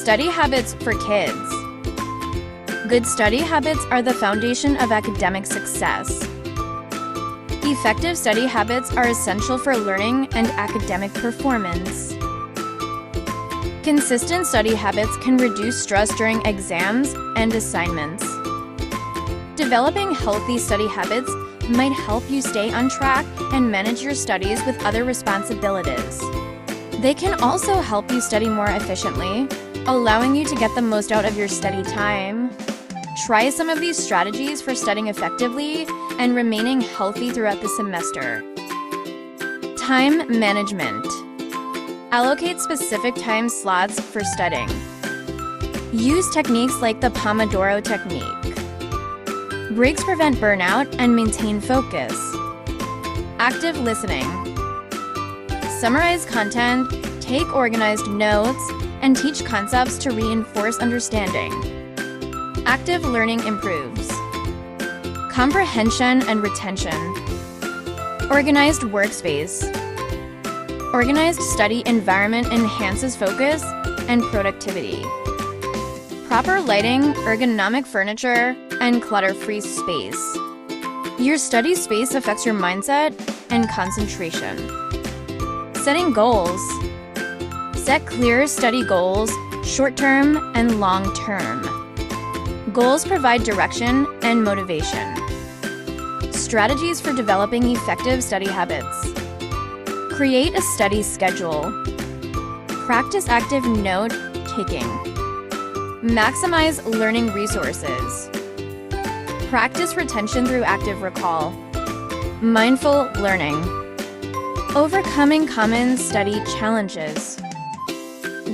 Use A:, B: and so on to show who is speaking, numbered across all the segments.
A: Study habits for kids. Good study habits are the foundation of academic success. Effective study habits are essential for learning and academic performance. Consistent study habits can reduce stress during exams and assignments. Developing healthy study habits might help you stay on track and manage your studies with other responsibilities. They can also help you study more efficiently, allowing you to get the most out of your study time. Try some of these strategies for studying effectively and remaining healthy throughout the semester. Time management. Allocate specific time slots for studying. Use techniques like the Pomodoro technique. Breaks prevent burnout and maintain focus. Active listening. Summarize content, take organized notes, and teach concepts to reinforce understanding. Active learning improves comprehension and retention. Organized workspace. Organized study environment enhances focus and productivity. Proper lighting, ergonomic furniture, and clutter-free space. Your study space affects your mindset and concentration. Setting goals. Set clear study goals, short-term and long-term. Goals provide direction and motivation. Strategies for developing effective study habits. Create a study schedule. Practice active note-taking. Maximize learning resources. Practice retention through active recall. Mindful learning. Overcoming common study challenges.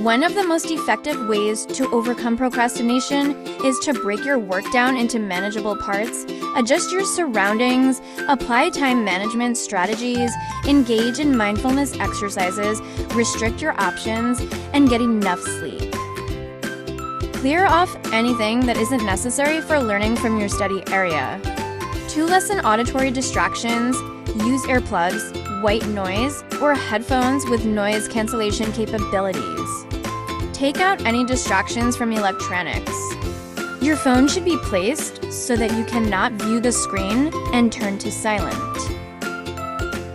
A: One of the most effective ways to overcome procrastination is to break your work down into manageable parts, adjust your surroundings, apply time management strategies, engage in mindfulness exercises, restrict your options, and get enough sleep. Clear off anything that isn't necessary for learning from your study area. To lessen auditory distractions, use earplugs, white noise, or headphones with noise cancellation capabilities. Take out any distractions from electronics. Your phone should be placed so that you cannot view the screen and turn to silent.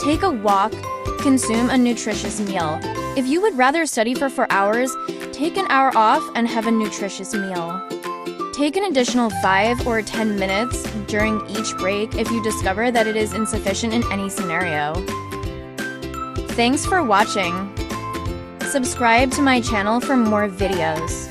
A: Take a walk, consume a nutritious meal. If you would rather study for 4 hours, take an hour off and have a nutritious meal. Take an additional 5 or 10 minutes during each break if you discover that it is insufficient in any scenario. Thanks for watching. Subscribe to my channel for more videos.